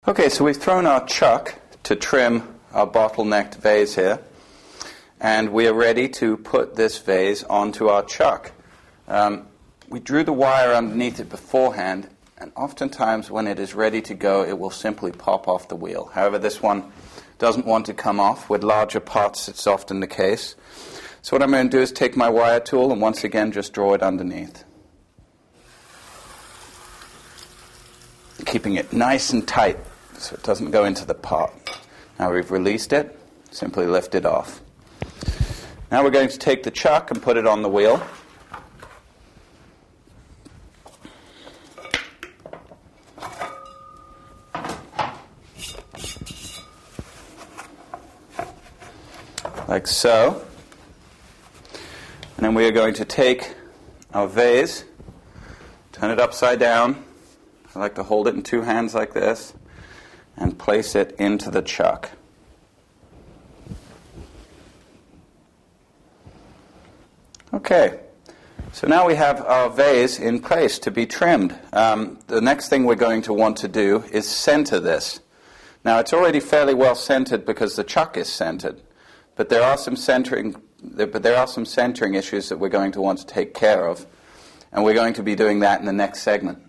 Okay, so we've thrown our chuck to trim our bottlenecked vase here, and we are ready to put this vase onto our chuck. We drew the wire underneath it beforehand, and oftentimes when it is ready to go, it will simply pop off the wheel. However, this one doesn't want to come off. With larger pots, it's often the case. So what I'm going to do is take my wire tool and once again just draw it underneath, keeping it nice and tight so it doesn't go into the pot. Now we've released it, simply lift it off. Now we're going to take the chuck and put it on the wheel. Like so. And then we are going to take our vase, turn it upside down. I like to hold it in two hands like this, and place it into the chuck. Okay, so now we have our vase in place to be trimmed. The next thing we're going to want to do is center this. Now it's already fairly well centered because the chuck is centered, but there are some centering issues that we're going to want to take care of, and we're going to be doing that in the next segment.